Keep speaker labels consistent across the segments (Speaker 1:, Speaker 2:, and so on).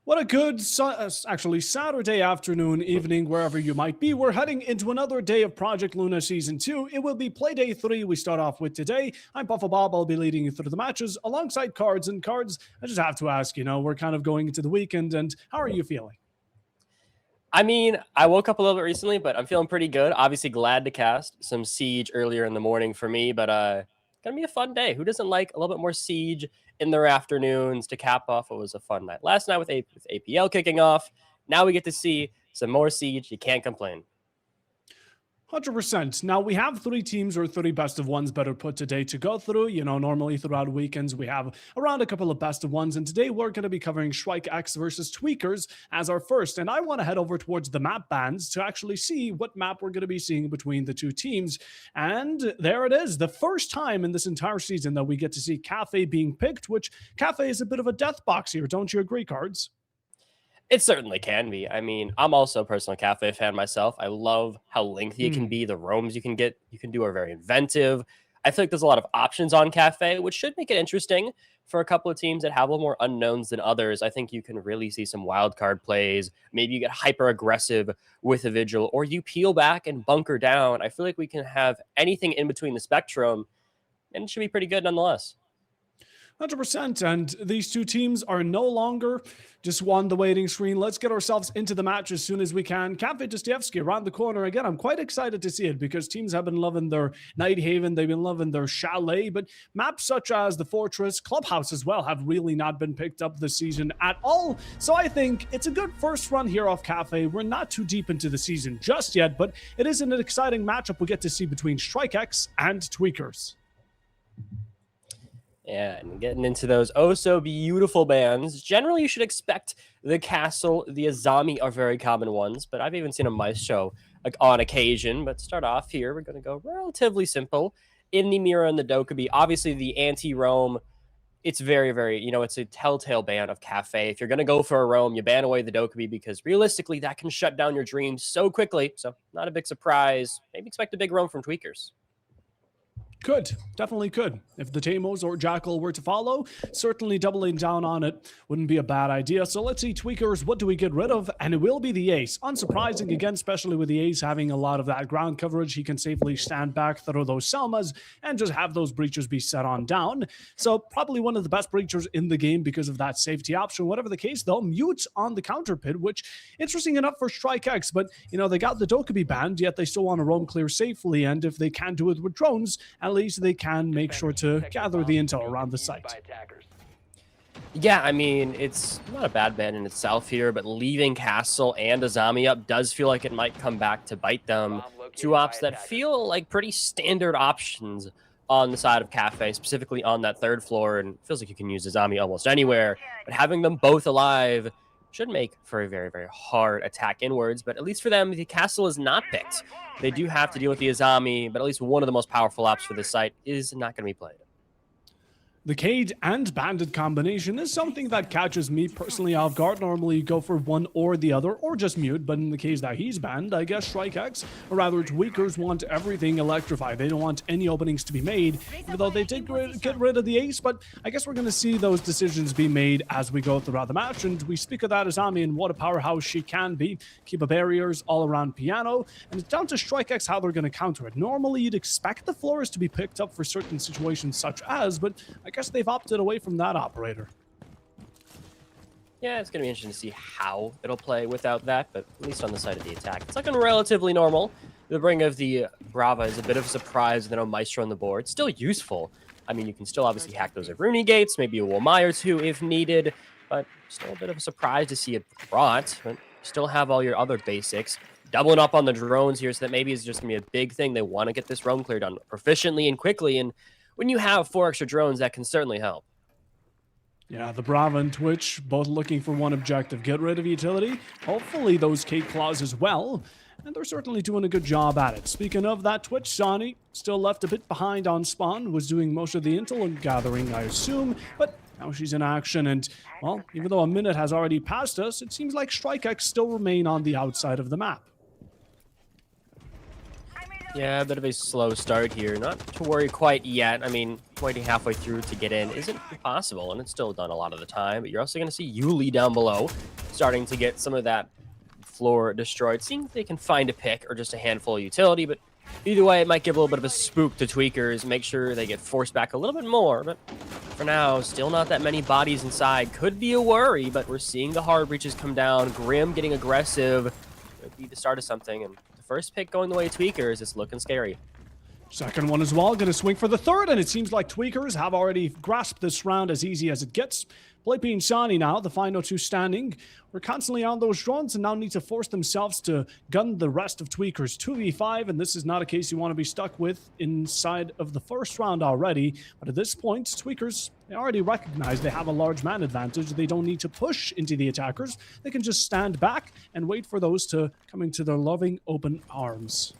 Speaker 1: What a good, actually, Saturday afternoon, evening, wherever you might be. We're heading into another day of Project Luna Season 2. It will be Play Day 3 we start off with today. I'm Buffalo Bob. I'll be leading you through the matches alongside Cards. And Cards, I just have to ask, we're kind of going into the weekend, and how are you feeling?
Speaker 2: I mean, I woke up a little bit recently, but I'm feeling pretty good. Obviously glad to cast some Siege earlier in the morning for me, but gonna be a fun day. Who doesn't like a little bit more Siege in their afternoons to cap off what was a fun night last night with APL kicking off? Now we get to see some more Siege. You can't complain.
Speaker 1: 100%. Now, we have 3 teams or 30 best of ones better put today to go through. Normally throughout weekends, we have around a couple of best of ones. And today we're going to be covering StrikeX versus Tweakers as our first. And I want to head over towards the map bands to actually see what map we're going to be seeing between the two teams. And there it is. The first time in this entire season that we get to see Cafe being picked, which Cafe is a bit of a death box here. Don't you agree, Cards?
Speaker 2: It certainly can be. I mean, I'm also a personal Cafe fan myself. I love how lengthy it can be. The roams you can do are very inventive. I feel like there's a lot of options on Cafe, which should make it interesting for a couple of teams that have a little more unknowns than others. I think you can really see some wild card plays. Maybe you get hyper aggressive with a Vigil, or you peel back and bunker down. I feel like we can have anything in between the spectrum, and it should be pretty good nonetheless.
Speaker 1: 100%, and these two teams are no longer just on the waiting screen. Let's get ourselves into the match as soon as we can. Cafe Dostoevsky around the corner again. I'm quite excited to see it because teams have been loving their Night Haven, they've been loving their Chalet, but maps such as the Fortress, Clubhouse as well have really not been picked up this season at all. So I think it's a good first run here off Cafe. We're not too deep into the season just yet, but it is an exciting matchup we get to see between StrikeX and Tweakers.
Speaker 2: Yeah, and getting into those oh so beautiful bands. Generally, you should expect the Castle, the Azami are very common ones, but I've even seen a Maestro on occasion. But to start off here, we're going to go relatively simple. In the Mira and the Dokubi, obviously the anti-roam, it's very, very, it's a telltale ban of Cafe. If you're going to go for a roam, you ban away the Dokubi because realistically, that can shut down your dreams so quickly. So not a big surprise. Maybe expect a big roam from Tweakers.
Speaker 1: Could, definitely could. If the Tamos or Jackal were to follow, certainly doubling down on it wouldn't be a bad idea. So let's see, Tweakers, what do we get rid of? And it will be the Ace. Unsurprising, again, especially with the Ace having a lot of that ground coverage. He can safely stand back, throw those Selmas, and just have those breachers be set on down. So probably one of the best breachers in the game because of that safety option. Whatever the case, though, Mute on the counter pit, which, interesting enough for StrikeX, but, they got the Dokubi banned, yet they still want to roam clear safely, and if they can do it with drones, at least they can make sure to gather the intel around the site.
Speaker 2: Yeah, I mean, it's not a bad ban in itself here, but leaving Castle and Azami up does feel like it might come back to bite them. Two ops that feel like pretty standard options on the side of Cafe, specifically on that third floor, and it feels like you can use Azami almost anywhere, but having them both alive should make for a very, very hard attack inwards, but at least for them, the Castle is not picked. They do have to deal with the Azami, but at least one of the most powerful ops for this site is not going to be played.
Speaker 1: The Cade and Bandit combination is something that catches me personally off guard. Normally you go for one or the other, or just Mute, but in the case that he's banned, I guess StrikeX, or rather Tweakers, want everything electrified. They don't want any openings to be made, even though they did get rid of the Ace, but I guess we're going to see those decisions be made as we go throughout the match, and we speak of that Azami and what a powerhouse she can be. Keep barriers all around Piano, and it's down to StrikeX how they're going to counter it. Normally you'd expect the floors to be picked up for certain situations such as, but I guess they've opted away from that operator.
Speaker 2: Yeah, it's going to be interesting to see how it'll play without that, but at least on the side of the attack, it's looking relatively normal. The bring of the Brava is a bit of a surprise with no Maestro on the board. Still useful. I mean, you can still obviously hack those Rooney gates, maybe a Wolmai or two if needed, but still a bit of a surprise to see it brought. But still have all your other basics. Doubling up on the drones here, so that maybe it's just going to be a big thing. They want to get this roam cleared done proficiently and quickly, and when you have 4 extra drones, that can certainly help.
Speaker 1: Yeah, the Brava and Twitch both looking for one objective. Get rid of utility. Hopefully those Kate Claws as well. And they're certainly doing a good job at it. Speaking of that, Twitch, Sonny still left a bit behind on spawn. Was doing most of the intel and gathering, I assume. But now she's in action. And, well, even though a minute has already passed us, it seems like StrikeX still remain on the outside of the map.
Speaker 2: Yeah, a bit of a slow start here. Not to worry quite yet. I mean, waiting halfway through to get in isn't impossible, and it's still done a lot of the time. But you're also going to see Yuli down below starting to get some of that floor destroyed, seeing if they can find a pick or just a handful of utility. But either way, it might give a little bit of a spook to Tweakers, make sure they get forced back a little bit more. But for now, still not that many bodies inside. Could be a worry, but we're seeing the hard breaches come down. Grim getting aggressive. Could be the start of something, and the first pick going the way of Tweakers, it's looking scary.
Speaker 1: Second one as well, going to swing for the third, and it seems like Tweakers have already grasped this round as easy as it gets. Blippi and Shani now, the final two standing. We're constantly on those drones and now need to force themselves to gun the rest of Tweakers 2v5, and this is not a case you want to be stuck with inside of the first round already. But at this point, Tweakers, they already recognize they have a large man advantage. They don't need to push into the attackers. They can just stand back and wait for those to come into their loving open arms.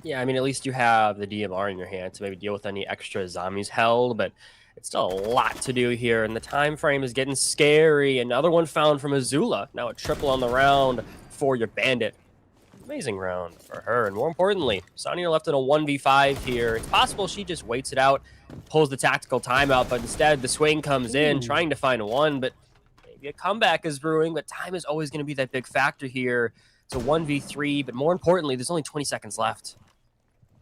Speaker 2: Yeah, I mean, at least you have the DMR in your hand to maybe deal with any extra zombies held, but it's still a lot to do here, and the time frame is getting scary. Another one found from Azula. Now a triple on the round for your Bandit. Amazing round for her, and more importantly, Sonya left in a 1v5 here. It's possible she just waits it out, pulls the tactical timeout, but instead the swing comes in, trying to find one, but maybe a comeback is brewing, but time is always going to be that big factor here. It's a 1v3, but more importantly, there's only 20 seconds left.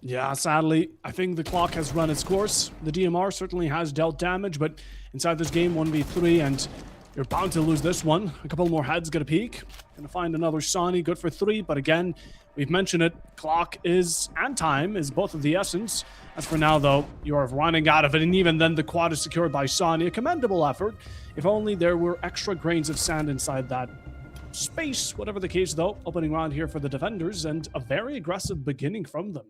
Speaker 1: Yeah, sadly, I think the clock has run its course. The DMR certainly has dealt damage, but inside this game, 1v3, and you're bound to lose this one. A couple more heads get a peek. Gonna find another Sani, good for 3, but again, we've mentioned it, clock is, and time is both of the essence. As for now, though, you are running out of it, and even then the quad is secured by Sani. A commendable effort. If only there were extra grains of sand inside that space. Whatever the case, though, opening round here for the defenders, and a very aggressive beginning from them.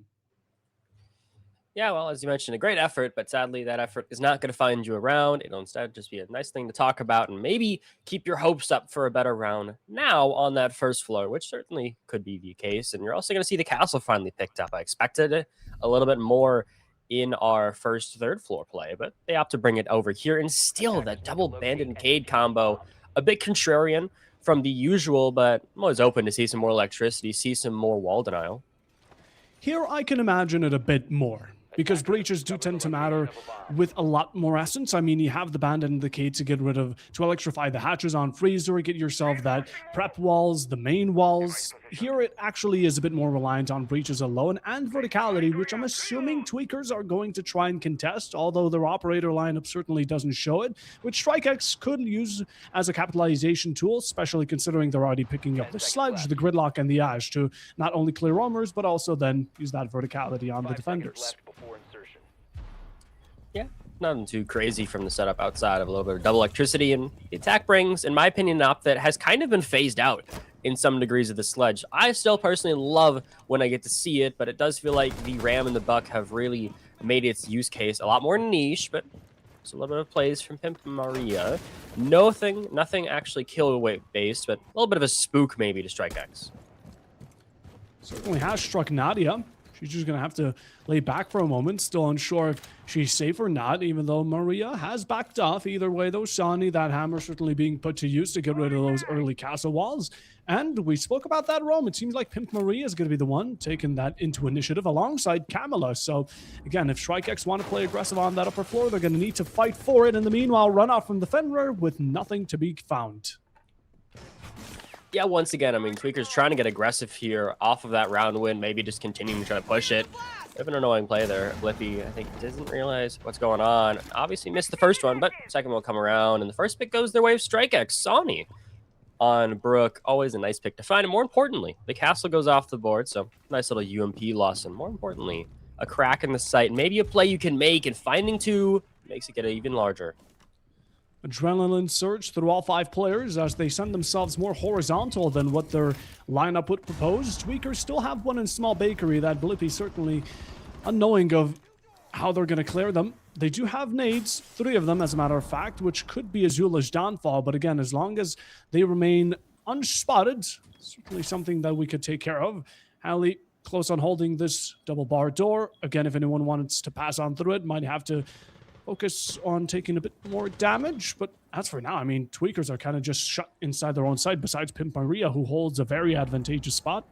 Speaker 2: Yeah, well, as you mentioned, a great effort, but sadly that effort is not going to find you around. It'll instead just be a nice thing to talk about and maybe keep your hopes up for a better round now on that first floor, which certainly could be the case. And you're also going to see the castle finally picked up. I expected it a little bit more in our first third floor play, but they opt to bring it over here. And still, that double Bandit and Cade combo, a bit contrarian from the usual, but I'm always open to see some more electricity, see some more wall denial.
Speaker 1: Here I can imagine it a bit more, because breaches do tend to matter with a lot more essence. I mean, you have the Bandit and the Cade to get rid of, to electrify the hatches on Freezer, get yourself that prep walls, the main walls. Here it actually is a bit more reliant on breaches alone and verticality, which I'm assuming Tweakers are going to try and contest, although their operator lineup certainly doesn't show it, which StrikeX could use as a capitalization tool, especially considering they're already picking up the Sledge, the Gridlock, and the Ash to not only clear roamers, but also then use that verticality on the defenders.
Speaker 2: Yeah, nothing too crazy from the setup outside of a little bit of double electricity, and the attack brings, in my opinion, an op that has kind of been phased out in some degrees of the Sledge. I still personally love when I get to see it, but it does feel like the Ram and the Buck have really made its use case a lot more niche, but it's a little bit of plays from Pimp Maria. Nothing actually kill weight based, but a little bit of a spook maybe to StrikeX.
Speaker 1: Certainly has struck Nadia. She's just going to have to lay back for a moment, still unsure if she's safe or not, even though Maria has backed off. Either way, though, Shani, that hammer certainly being put to use to get rid of those early castle walls. And we spoke about that roam. It seems like Pimp Maria is going to be the one taking that into initiative alongside Camilla. So, again, if StrikeX want to play aggressive on that upper floor, they're going to need to fight for it. In the meanwhile, run off from the Fenrir with nothing to be found.
Speaker 2: Yeah, once again, I mean, Tweaker's trying to get aggressive here off of that round win, maybe just continuing to try to push it. Bit of an annoying play there. Blippi, I think, doesn't realize what's going on. Obviously missed the first one, but second one will come around, and the first pick goes their way of StrikeX. Sani on Brook, always a nice pick to find, and more importantly, the castle goes off the board, so nice little UMP loss, and more importantly, a crack in the site, and maybe a play you can make, and finding two makes it get even larger.
Speaker 1: Adrenaline surge through all 5 players as they send themselves more horizontal than what their lineup would propose. Tweakers still have one in Small Bakery that Blippi certainly unknowing of how they're going to clear them. They do have nades, 3 of them as a matter of fact, which could be Azula's downfall. But again, as long as they remain unspotted, certainly something that we could take care of. Hallie close on holding this double bar door. Again, if anyone wants to pass on through it, might have to focus on taking a bit more damage, but as for now, I mean, Tweakers are kind of just shut inside their own side, besides Pimp Maria, who holds a very advantageous spot.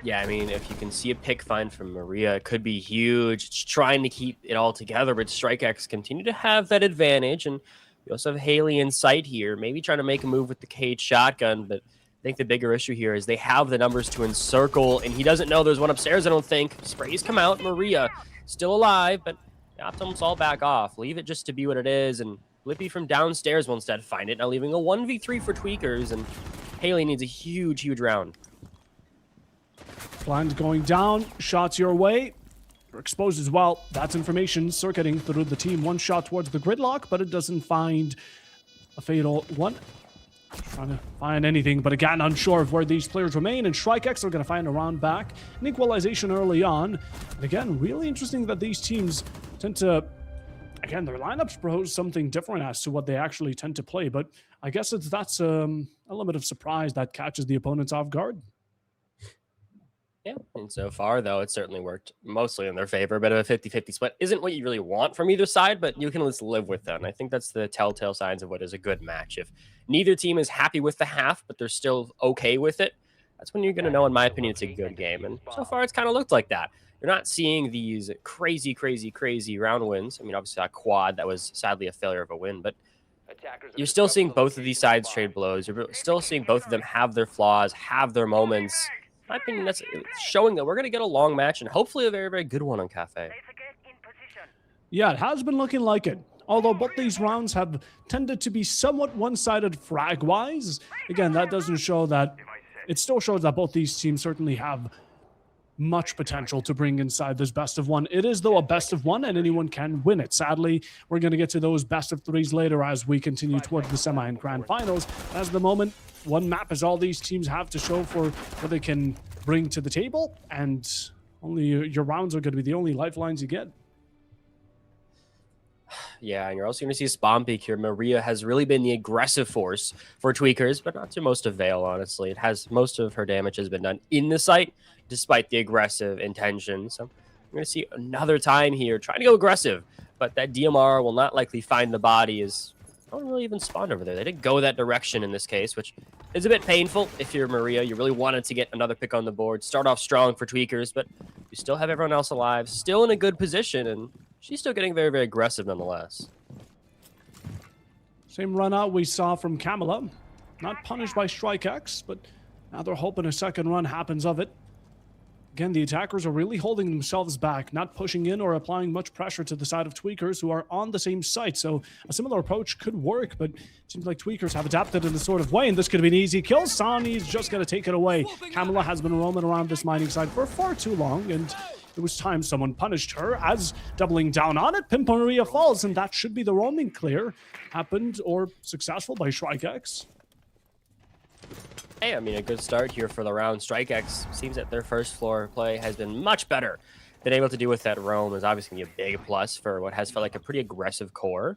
Speaker 2: Yeah, I mean, if you can see a pick find from Maria, it could be huge. It's trying to keep it all together, but StrikeX continue to have that advantage. And we also have Haley in sight here, maybe trying to make a move with the cage shotgun. But I think the bigger issue here is they have the numbers to encircle, and he doesn't know there's one upstairs, I don't think. Sprays come out. Maria still alive, but the Optimums all back off. Leave it just to be what it is, and Blippi from downstairs will instead find it, now leaving a 1v3 for Tweakers, and Haley needs a huge, huge round.
Speaker 1: Blind going down, shots your way. You're exposed as well. That's information circuiting through the team. One shot towards the gridlock, but it doesn't find a fatal one. Trying to find anything, but again, unsure of where these players remain. And StrikeX are going to find a round back. An equalization early on. And again, really interesting that these teams tend to... Again, their lineups propose something different as to what they actually tend to play. But I guess that's an element of surprise that catches the opponents off guard.
Speaker 2: Yeah, and so far, though, it's certainly worked mostly in their favor. A bit of a 50-50 split isn't what you really want from either side, but you can at least live with them. I think that's the telltale signs of what is a good match. If neither team is happy with the half, but they're still okay with it, that's when you're going to know, in my opinion, it's a good game. And so far, it's kind of looked like that. You're not seeing these crazy, crazy, crazy round wins. I mean, obviously, that quad, that was sadly a failure of a win, but you're still seeing both of these sides trade blows. You're still seeing both of them have their flaws, have their moments. In my opinion, that's showing that we're going to get a long match and hopefully a very, very good one on Cafe.
Speaker 1: Yeah, it has been looking like it. Although both these rounds have tended to be somewhat one-sided frag-wise. Again, that doesn't show that... It still shows that both these teams certainly have much potential to bring inside this best of one. It is, though, a best of one, and anyone can win it. Sadly, we're going to get to those best of threes later as we continue towards the semi and grand finals. As the moment, one map is all these teams have to show for what they can bring to the table, and only your rounds are going to be the only lifelines you get.
Speaker 2: Yeah, and you're also going to see a spawn peak here. Maria has really been the aggressive force for Tweakers, but not to most avail, honestly. It has most of her damage has been done in the site, despite the aggressive intention. So we're going to see another time here trying to go aggressive, but that DMR will not likely find the body as no one really even spawned over there. They didn't go that direction in this case, which is a bit painful. If you're Maria, you really wanted to get another pick on the board, start off strong for Tweakers, but you still have everyone else alive, still in a good position, and she's still getting very, very aggressive nonetheless.
Speaker 1: Same run out we saw from Camilla. Not punished by StrikeX, but now they're hoping a second run happens of it. Again, the attackers are really holding themselves back, not pushing in or applying much pressure to the side of Tweakers, who are on the same site. So a similar approach could work, but it seems like Tweakers have adapted in a sort of way, and this could be an easy kill. Sani's just going to take it away. Camilla has been roaming around this mining site for far too long, and it was time someone punished her. As doubling down on it, Pimp Maria falls, and that should be the roaming clear. Happened or successful by StrikeX.
Speaker 2: Hey, I mean, a good start here for the round. StrikeX seems that their first floor play has been much better than able to do with that roam. Is obviously going to be a big plus for what has felt like a pretty aggressive core,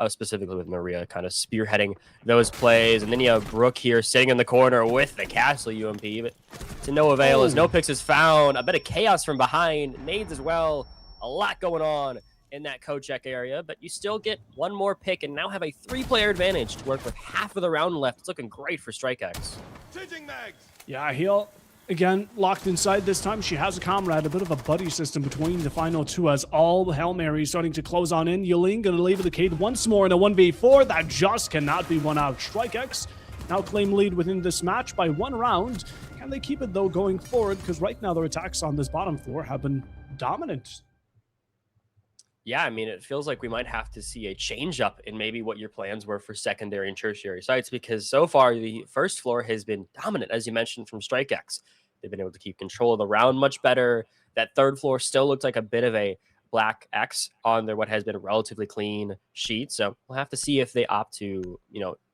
Speaker 2: specifically with Maria kind of spearheading those plays. And then you have Brooke here sitting in the corner with the castle UMP, but to no avail as no picks is found. A bit of chaos from behind, nades as well. A lot going on in that co-check area, but you still get one more pick and now have a 3-player advantage to work with half of the round left. It's looking great for StrikeX.
Speaker 1: Yeah, he'll again locked inside this time. She has a comrade, a bit of a buddy system between the final two as all Hail Marys starting to close on in. Yiling gonna leave the cave once more in a 1v4 that just cannot be won out. StrikeX now claim lead within this match by 1 round. Can they keep it though going forward? Because right now their attacks on this bottom floor have been dominant.
Speaker 2: Yeah, I mean, it feels like we might have to see a change up in maybe what your plans were for secondary and tertiary sites, because so far the first floor has been dominant, as you mentioned, from StrikeX. They've been able to keep control of the round much better. That third floor still looks like a bit of a black X on their what has been a relatively clean sheet. So we'll have to see if they opt to,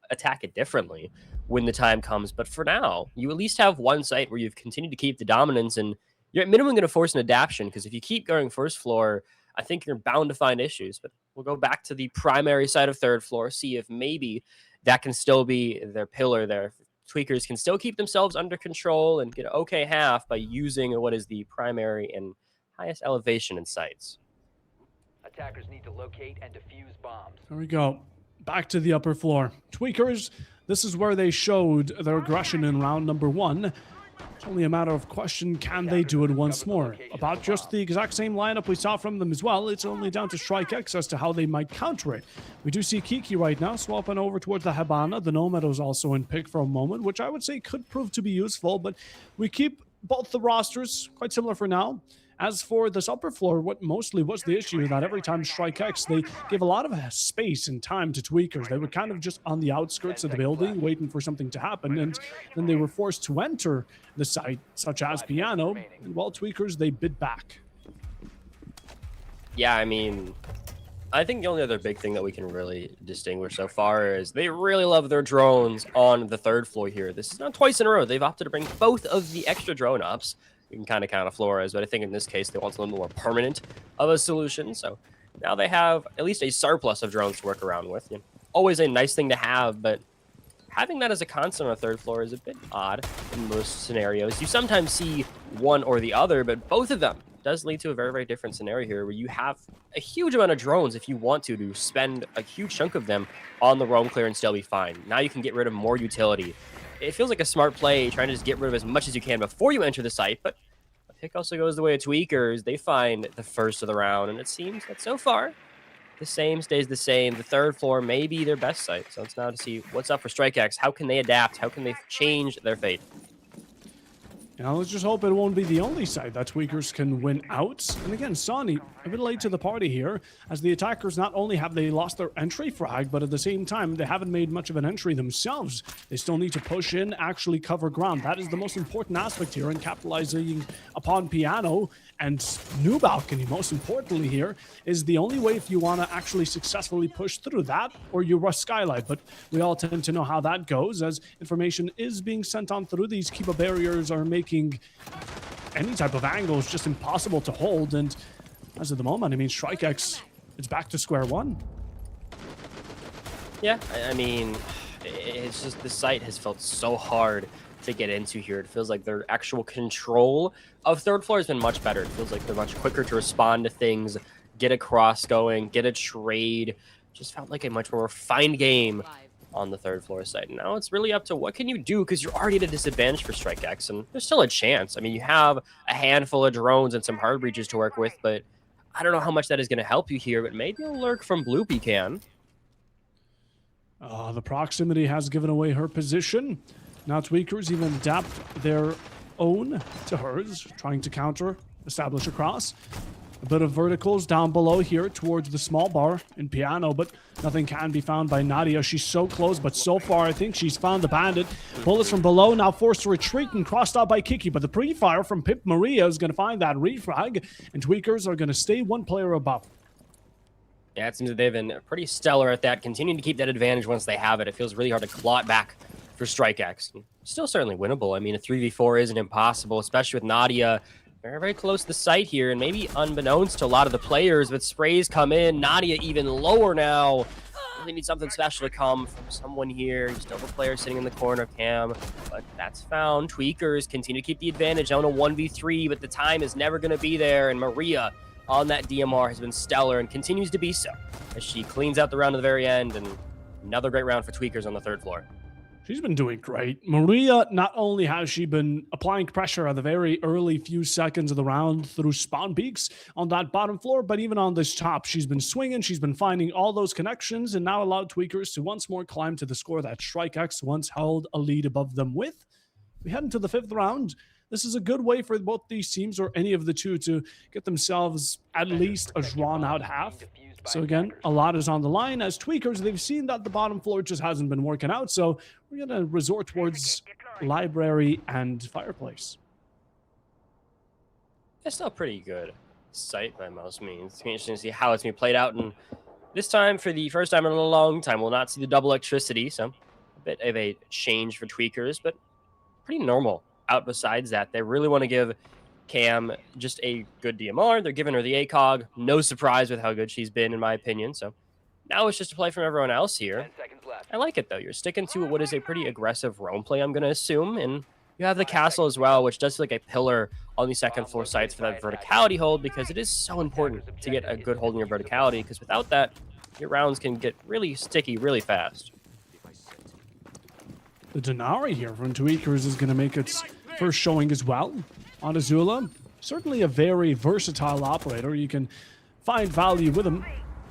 Speaker 2: attack it differently when the time comes. But for now, you at least have one site where you've continued to keep the dominance, and you're at minimum going to force an adaptation, because if you keep going first floor, I think you're bound to find issues. But we'll go back to the primary side of third floor, see if maybe that can still be their pillar there. Tweakers can still keep themselves under control and get an okay half by using what is the primary and highest elevation in sites.
Speaker 3: Attackers need to locate and defuse bombs.
Speaker 1: There we go. Back to the upper floor. Tweakers, this is where they showed their aggression in round number 1. It's only a matter of question, can they do it once more? About just the exact same lineup we saw from them as well. It's only down to StrikeX as to how they might counter it. We do see Kiki right now swapping over towards the Habana. The Nomad is also in pick for a moment, which I would say could prove to be useful, but we keep both the rosters quite similar for now. As for this upper floor, what mostly was the issue that every time StrikeX, they gave a lot of space and time to Tweakers. They were kind of just on the outskirts of the building, waiting for something to happen, and then they were forced to enter the site, such as Piano, and while Tweakers, they bit back.
Speaker 2: Yeah, I mean, I think the only other big thing that we can really distinguish so far is they really love their drones on the third floor here. This is not twice in a row. They've opted to bring both of the extra drone ups. You can kind of count Flores, but I think in this case they want something more permanent of a solution. So now they have at least a surplus of drones to work around with. You know, always a nice thing to have, but having that as a constant on the third floor is a bit odd in most scenarios. You sometimes see one or the other, but both of them does lead to a very, very different scenario here where you have a huge amount of drones if you want to spend a huge chunk of them on the roam clear and still be fine. Now you can get rid of more utility. It feels like a smart play trying to just get rid of as much as you can before you enter the site, but a pick also goes the way of Tweakers. They find the first of the round, and it seems that so far the same stays the same. The third floor may be their best site, so it's now to see what's up for StrikeX. How can they adapt? How can they change their fate?
Speaker 1: Now let's just hope it won't be the only side that Tweakers can win out. And again, Sonny, a bit late to the party here, as the attackers not only have they lost their entry frag, but at the same time, they haven't made much of an entry themselves. They still need to push in, actually cover ground. That is the most important aspect here, and capitalizing upon Piano and New Balcony, most importantly here, is the only way if you want to actually successfully push through that, or you rush Skylight. But we all tend to know how that goes, as information is being sent on through. These Kiba barriers are making any type of angles just impossible to hold, and as of the moment, I mean, StrikeX, it's back to square one.
Speaker 2: Yeah, I mean, it's just the site has felt so hard to get into here. It feels like their actual control of third floor has been much better. It feels like they're much quicker to respond to things, get a cross going, get a trade. Just felt like a much more refined game on the third floor site. Now it's really up to what can you do, because you're already at a disadvantage for StrikeX, and there's still a chance. I mean, you have a handful of drones and some hard breaches to work with, but I don't know how much that is going to help you here, but maybe a lurk from Bloopy can.
Speaker 1: The proximity has given away her position. Now Tweakers even adapt their own to hers, trying to counter, establish a cross. A bit of verticals down below here towards the small bar in Piano, but nothing can be found by Nadia. She's so close, but so far I think she's found the bandit. Bullets from below, now forced to retreat and crossed out by Kiki, but the pre-fire from Pimp Maria is going to find that refrag, and Tweakers are going to stay one player above.
Speaker 2: Yeah, it seems that they've been pretty stellar at that, continuing to keep that advantage once they have it. It feels really hard to claw it back for StrikeX. Still certainly winnable. I mean, a 3v4 isn't impossible, especially with Nadia very, very close to the site here, and maybe unbeknownst to a lot of the players, but sprays come in. Nadia even lower now. Really need something special to come from someone here. Still the player sitting in the corner of Cam, but that's found. Tweakers continue to keep the advantage on a 1v3, but the time is never going to be there, and Maria on that DMR has been stellar and continues to be so as she cleans out the round at the very end, and another great round for Tweakers on the third floor.
Speaker 1: She's been doing great. Maria, not only has she been applying pressure at the very early few seconds of the round through spawn peaks on that bottom floor, but even on this top, she's been swinging, she's been finding all those connections, and now allowed Tweakers to once more climb to the score that StrikeX once held a lead above them with. We head into the fifth round. This is a good way for both these teams, or any of the two, to get themselves at least a drawn-out half. So again, a lot is on the line. As Tweakers, they've seen that the bottom floor just hasn't been working out, so we're going to resort towards library and fireplace.
Speaker 2: It's still a pretty good site by most means. It's interesting to see how it's being played out, and this time, for the first time in a long time, we'll not see the double electricity, so a bit of a change for Tweakers, but pretty normal. Out besides that, they really want to give Cam just a good DMR. They're giving her the ACOG. No surprise with how good she's been, in my opinion. So now it's just a play from everyone else here. I like it, though. You're sticking to what is a pretty aggressive roam play, I'm going to assume. And you have the castle as well, which does feel like a pillar on the second floor sites for that verticality hold, because it is so important to get a good hold in your verticality, because without that, your rounds can get really sticky really fast.
Speaker 1: The Denari here from Tweakers is going to make its first showing as well on Azula. Certainly a very versatile operator. You can find value with him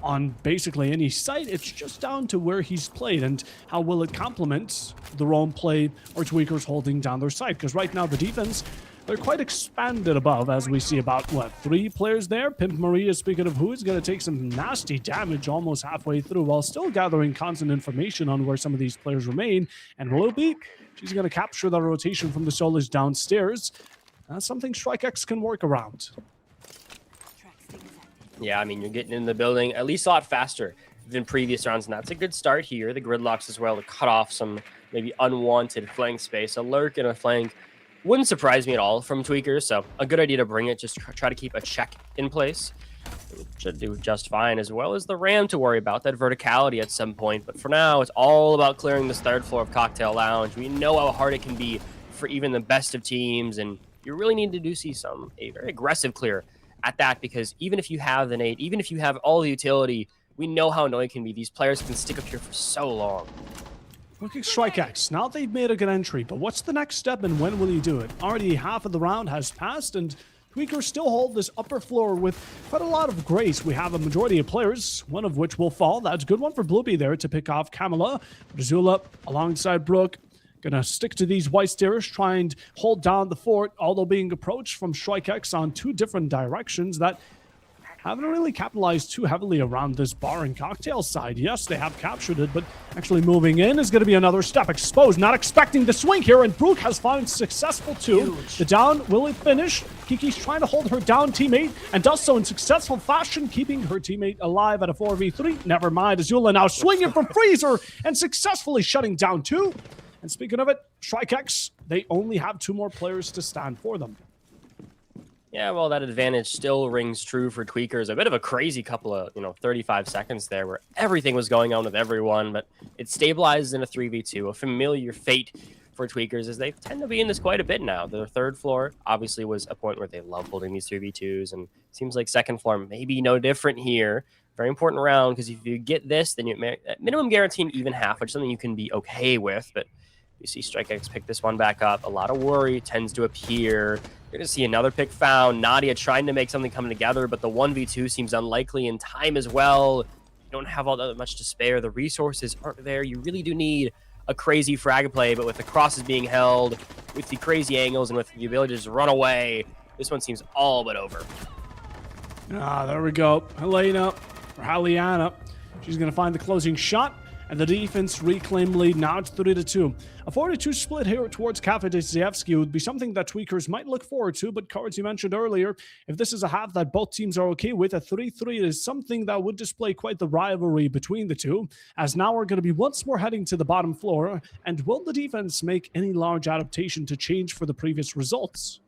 Speaker 1: on basically any site. It's just down to where he's played and how will it complement the roam play or Tweakers holding down their site. Because right now the defense, they're quite expanded above, as we see about, what, 3 players there? Pimp Maria, speaking of who, is going to take some nasty damage almost halfway through while still gathering constant information on where some of these players remain. And Ruby, she's going to capture the rotation from the Solis downstairs. That's something StrikeX can work around.
Speaker 2: Yeah, I mean, you're getting in the building at least a lot faster than previous rounds, and that's a good start here. The gridlocks as well to cut off some maybe unwanted flank space. A lurk and a flank wouldn't surprise me at all from Tweakers, so a good idea to bring it. Just try to keep a check in place. It should do just fine, as well as the Ram to worry about, that verticality at some point. But for now, it's all about clearing this 3rd floor of Cocktail Lounge. We know how hard it can be for even the best of teams, and you really need to see a very aggressive clear at that, because even if you have the nade, even if you have all the utility, we know how annoying it can be. These players can stick up here for so long.
Speaker 1: Look at StrikeX. Now they've made a good entry, but what's the next step and when will he do it? Already half of the round has passed, and Tweakers still hold this upper floor with quite a lot of grace. We have a majority of players, one of which will fall. That's a good one for Blueby there to pick off Kamala. Azula alongside Brooke. Gonna stick to these white stairs, try and hold down the fort, although being approached from StrikeX on 2 different directions that haven't really capitalized too heavily around this bar and cocktail side. Yes, they have captured it, but actually moving in is going to be another step. Exposed, not expecting the swing here, and Brooke has found successful 2. The down, will it finish? Kiki's trying to hold her down teammate, and does so in successful fashion, keeping her teammate alive at a 4v3. Never mind, Azula now swinging from Freezer, and successfully shutting down 2. And speaking of it, StrikeX, they only have 2 more players to stand for them.
Speaker 2: Yeah, well, that advantage still rings true for Tweakers. A bit of a crazy couple of, 35 seconds there where everything was going on with everyone, but it stabilizes in a 3v2, a familiar fate for Tweakers, as they tend to be in this quite a bit now. Their 3rd floor obviously was a point where they love holding these 3v2s, and it seems like 2nd floor maybe no different here. Very important round, because if you get this, then you're at minimum guaranteeing even half, which is something you can be okay with, but you see StrikeX pick this one back up. A lot of worry tends to appear. You're going to see another pick found. Nadia trying to make something come together, but the 1v2 seems unlikely in time as well. You don't have all that much to spare. The resources aren't there. You really do need a crazy frag play, but with the crosses being held, with the crazy angles, and with the ability to just run away, this one seems all but over.
Speaker 1: There we go. Helena. She's going to find the closing shot. And the defense reclaim lead now to 3-2. A 4-2 split here towards Cafe Dostoevsky would be something that Tweakers might look forward to, but cards you mentioned earlier, if this is a half that both teams are okay with, a 3-3 is something that would display quite the rivalry between the two, as now we're going to be once more heading to the bottom floor, and will the defense make any large adaptation to change for the previous results?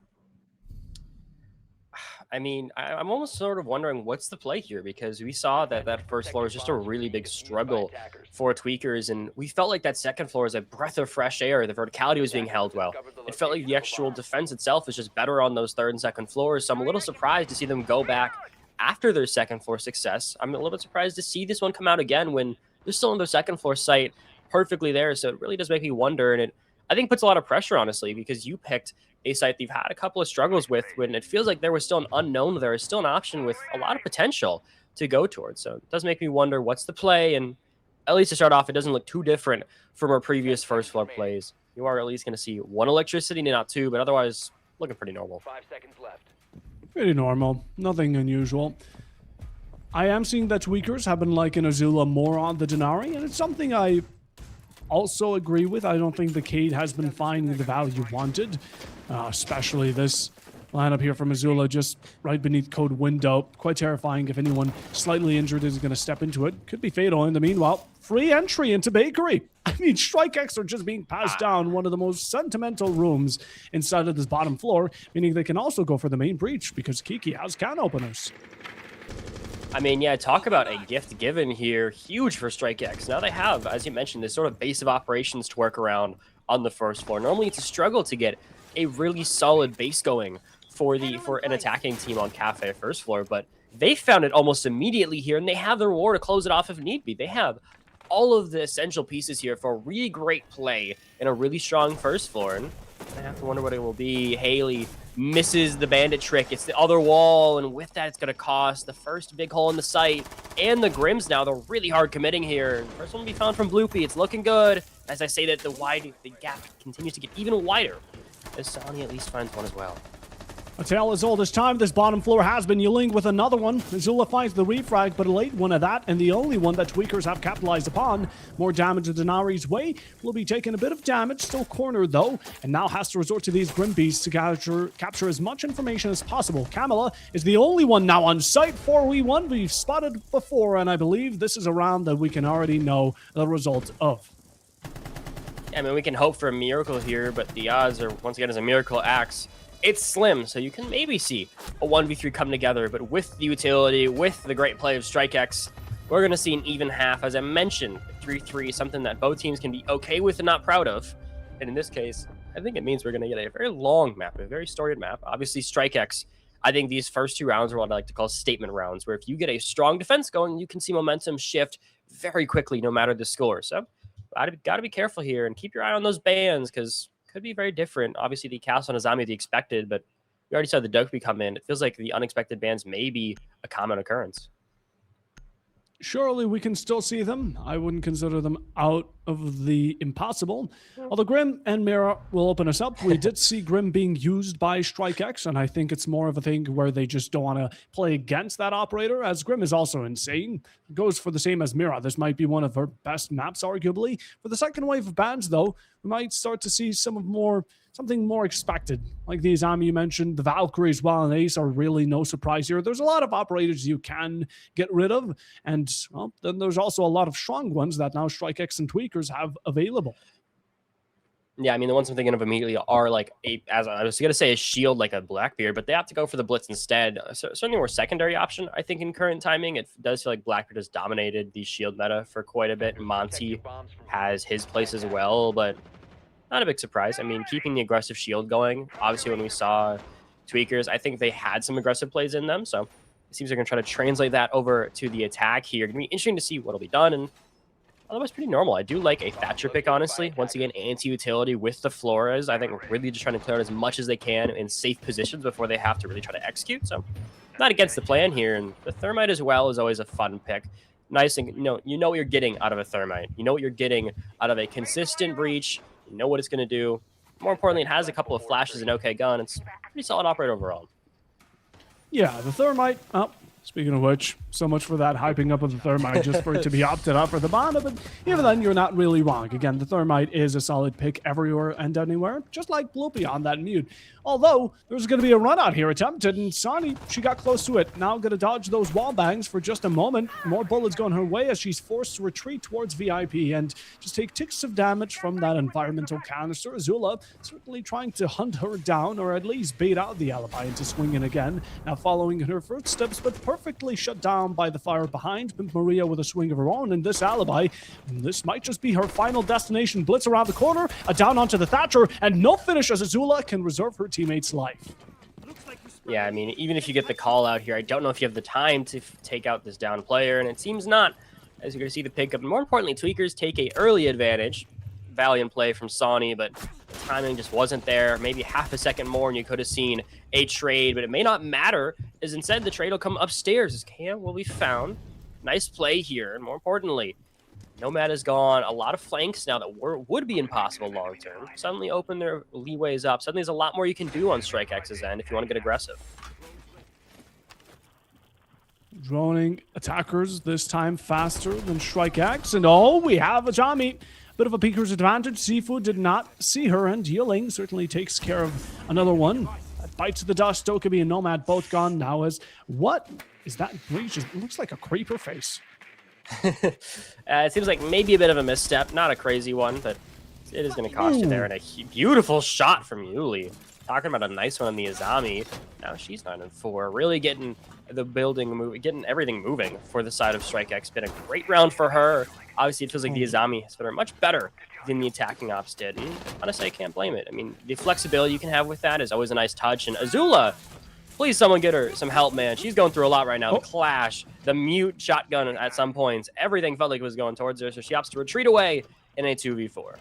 Speaker 2: I mean, I'm almost sort of wondering what's the play here, because we saw that 1st floor was just a really big struggle for Tweakers, and we felt like that 2nd floor is a breath of fresh air. The verticality was being held well. It felt like the actual defense itself is just better on those 3rd and 2nd floors, so I'm a little surprised to see them go back after their 2nd floor success. I'm a little bit surprised to see this one come out again when they're still on their 2nd floor site perfectly there, so it really does make me wonder, and it, I think, puts a lot of pressure, honestly, because you picked a site they've had a couple of struggles with when it feels like there was still an unknown. There is still an option with a lot of potential to go towards. So it does make me wonder what's the play. And at least to start off, it doesn't look too different from our previous 1st floor plays. You are at least going to see 1 electricity, not 2, but otherwise looking pretty normal.
Speaker 3: 5 seconds left.
Speaker 1: Pretty normal. Nothing unusual. I am seeing that Tweakers have been liking Azula more on the Denari, and it's something I also agree with. I don't think the Cade has been finding the value wanted, especially this lineup here from Azula just right beneath code window. Quite terrifying. If anyone slightly injured is going to step into it, could be fatal. In the meanwhile, free entry into bakery. I mean, StrikeX are just being passed down one of the most sentimental rooms inside of this bottom floor, meaning they can also go for the main breach because Kiki has can openers.
Speaker 2: I mean, yeah, talk about a gift given here. Huge for StrikeX. Now they have, as you mentioned, this sort of base of operations to work around on the 1st floor. Normally it's a struggle to get a really solid base going for an attacking team on Cafe 1st floor, but they found it almost immediately here, and they have the reward to close it off if need be. They have all of the essential pieces here for a really great play in a really strong 1st floor, and I have to wonder what it will be. Haley misses the bandit trick. It's the other wall, and with that, it's going to cost the first big hole in the site. And the Grims now, they're really hard committing here. First one will be found from Bloopy. It's looking good. As I say that, the gap continues to get even wider as Sonny at least finds one as well.
Speaker 1: A tale as old as time, this bottom floor has been yielding with another one. Azula finds the refrag, but a late one at that, and the only one that Tweakers have capitalized upon. More damage to Denari's way. Will be taking a bit of damage, still cornered though, and now has to resort to these Grim Beasts to capture as much information as possible. Kamala is the only one now on site. 4v1 we've spotted before, and I believe this is a round that we can already know the result of.
Speaker 2: I mean, we can hope for a miracle here, but the odds are, once again, as a miracle acts, it's slim, so you can maybe see a 1v3 come together, but with the utility, with the great play of StrikeX, we're going to see an even half. As I mentioned, 3-3, something that both teams can be okay with and not proud of. And in this case, I think it means we're going to get a very long map, a very storied map. Obviously, StrikeX, I think these first two rounds are what I like to call statement rounds, where if you get a strong defense going, you can see momentum shift very quickly, no matter the score. So, got to be careful here and keep your eye on those bans, because could be very different. Obviously, the castle on Azami the expected, but we already saw the Dokkaebi come in. It feels like the unexpected bans may be a common occurrence.
Speaker 1: Surely we can still see them. I wouldn't consider them out of the impossible. Although Grim and Mira will open us up. We did see Grim being used by StrikeX, and I think it's more of a thing where they just don't want to play against that operator, as Grim is also insane. Goes for the same as Mira. This might be one of her best maps, arguably. For the second wave of bans, though, we might start to see something more expected. Like the Azami you mentioned, the Valkyrie as well, and Ace are really no surprise here. There's a lot of operators you can get rid of, and well, then there's also a lot of strong ones that now StrikeX and Tweakers have available.
Speaker 2: Yeah, I mean, the ones I'm thinking of immediately are like, as I was going to say, a shield like a Blackbeard, but they have to go for the Blitz instead. So, certainly more secondary option, I think, in current timing. It does feel like Blackbeard has dominated the shield meta for quite a bit. Monty has his place as well, but not a big surprise. I mean, keeping the aggressive shield going. Obviously, when we saw Tweakers, I think they had some aggressive plays in them, so it seems they're going to try to translate that over to the attack here. It's going to be interesting to see what'll be done, and otherwise pretty normal. I do like a Thatcher pick, honestly. Once again, anti-utility with the Flores. I think we're really just trying to clear out as much as they can in safe positions before they have to really try to execute. So not against the plan here. And the Thermite as well is always a fun pick. Nice, and you know what you're getting out of a Thermite. You know what you're getting out of a consistent breach. You know what it's going to do. More importantly, it has a couple of flashes and okay gun. It's a pretty solid operator overall.
Speaker 1: Yeah, the Thermite. Oh, speaking of which, so much for that hyping up of the Thermite just for it to be opted up for the Bana, but even then, you're not really wrong. Again, the Thermite is a solid pick everywhere and anywhere, just like Bloopy on that mute. Although, there's going to be a run out here attempted, and Sonny, she got close to it. Now going to dodge those wall bangs for just a moment. More bullets going her way as she's forced to retreat towards VIP and just take ticks of damage from that environmental canister. Azula certainly trying to hunt her down, or at least bait out the alibi into swinging again. Now following in her footsteps, but perfectly shut down by the fire behind. Pimp Maria with a swing of her own, and this alibi, this might just be her final destination. Blitz around the corner, a down onto the Thatcher, and no finish as Azula can reserve her teammate's life.
Speaker 2: Yeah, I mean, even if you get the call out here, I don't know if you have the time to take out this down player, and it seems not, as you're going to see the pickup. More importantly, Tweakers take a early advantage. Valiant play from Sonny, but the timing just wasn't there. Maybe half a second more and you could have seen a trade, but it may not matter, as instead the trade will come upstairs as Cam will be found. Nice play here, and more importantly, Nomad is gone. A lot of flanks now that would be impossible long term suddenly open their leeways up. Suddenly there's a lot more you can do on StrikeX's end if you want to get aggressive.
Speaker 1: Droning attackers this time faster than StrikeX, and oh, we have a Jami. Bit of a peeker's advantage. Seafood did not see her, and Yielding certainly takes care of another one. That bites the dust. Dokkaebi and Nomad both gone now. As what is that breach? It looks like a creeper face.
Speaker 2: It seems like maybe a bit of a misstep. Not a crazy one, but it is going to cost you there. And a beautiful shot from Yuli. Talking about a nice one on the Azami. Now she's 9-4. Really getting the building moving, getting everything moving for the side of StrikeX. Been a great round for her. Obviously, it feels like the Azami has been much better than the attacking ops did. And honestly, I can't blame it. I mean, the flexibility you can have with that is always a nice touch. And Azula, please someone get her some help, man. She's going through a lot right now. The clash, the mute shotgun at some points. Everything felt like it was going towards her, so she opts to retreat away in a 2v4.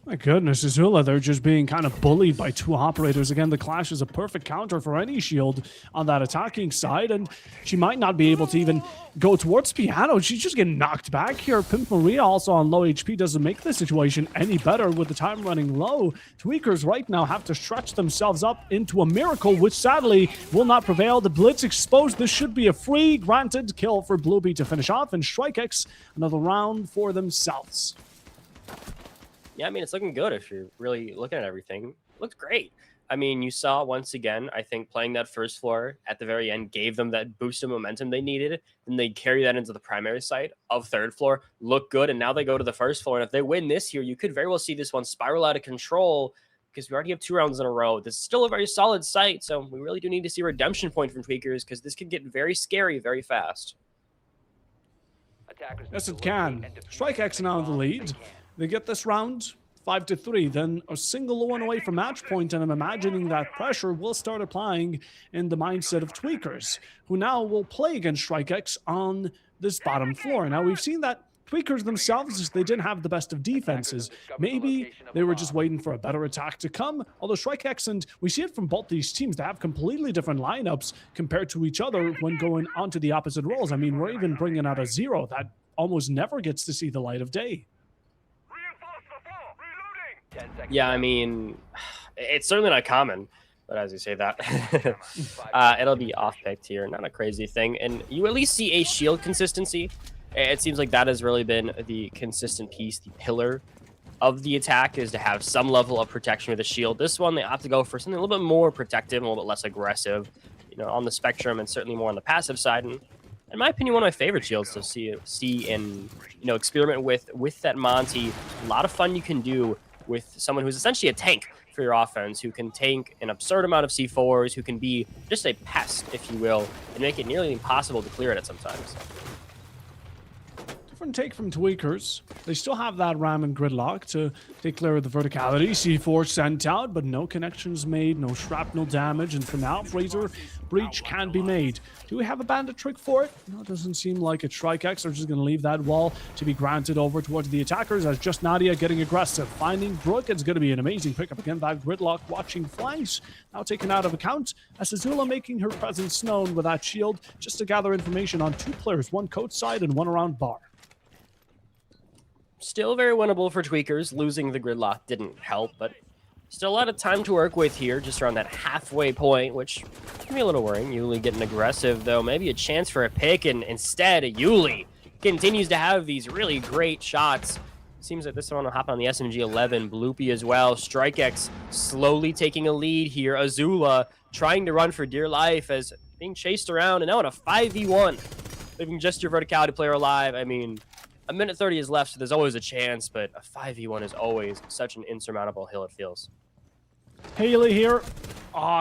Speaker 1: My goodness, Azula, they're just being kind of bullied by two operators. Again, the Clash is a perfect counter for any shield on that attacking side, and she might not be able to even go towards Piano. She's just getting knocked back here. Pimp Maria also on low HP doesn't make the situation any better with the time running low. Tweakers right now have to stretch themselves up into a miracle, which sadly will not prevail. The Blitz exposed. This should be a free granted kill for Blueby to finish off, and StrikeX another round for themselves.
Speaker 2: Yeah, I mean, it's looking good if you're really looking at everything. It looks great. I mean, you saw once again, I think playing that first floor at the very end gave them that boost of momentum they needed. Then they carry that into the primary site of third floor, look good, and now they go to the first floor. And if they win this here, you could very well see this one spiral out of control because we already have 2 rounds in a row. This is still a very solid site, so we really do need to see a redemption point from Tweakers because this could get very scary very fast.
Speaker 1: Yes, it can. StrikeX now in the lead. They get this round 5-3, then a single one away from match point, and I'm imagining that pressure will start applying in the mindset of Tweakers, who now will play against StrikeX on this bottom floor. Now, we've seen that Tweakers themselves, they didn't have the best of defenses. Maybe they were just waiting for a better attack to come, although StrikeX, and we see it from both these teams, they have completely different lineups compared to each other when going onto the opposite roles. I mean, we're even bringing out a Zero that almost never gets to see the light of day.
Speaker 2: Yeah, I mean, it's certainly not common, but as you say that, it'll be off-picked here, not a crazy thing. And you at least see a shield consistency. It seems like that has really been the consistent piece, the pillar of the attack is to have some level of protection with the shield. This one, they opt to go for something a little bit more protective, a little bit less aggressive, you know, on the spectrum and certainly more on the passive side. And in my opinion, one of my favorite shields to see and, you know, experiment with that Monty. A lot of fun you can do with someone who's essentially a tank for your offense, who can tank an absurd amount of C4s, who can be just a pest, if you will, and make it nearly impossible to clear it at sometimes.
Speaker 1: Different take from Tweakers. They still have that Ram and Gridlock to take clear of the verticality. C4 sent out, but no connections made, no shrapnel damage, and for now, Fraser breach can be made. Do we have a bandit trick for it? No, it doesn't seem like it. StrikeX are just going to leave that wall to be granted over towards the attackers as just Nadia getting aggressive. Finding Brook, it's going to be an amazing pickup again. That Gridlock watching flanks now taken out of account as Azula making her presence known with that shield just to gather information on 2 players, one coach side and one around bar.
Speaker 2: Still very winnable for Tweakers. Losing the Gridlock didn't help, but still a lot of time to work with here, just around that halfway point, which can be a little worrying. Yuli getting aggressive, though. Maybe a chance for a pick, and instead, Yuli continues to have these really great shots. Seems like this one will hop on the SMG-11. Bloopy as well. StrikeX slowly taking a lead here. Azula trying to run for dear life as being chased around, and now in a 5v1. Leaving just your verticality player alive. I mean, a minute 30 is left, so there's always a chance, but a 5v1 is always such an insurmountable hill, it feels.
Speaker 1: Haley here.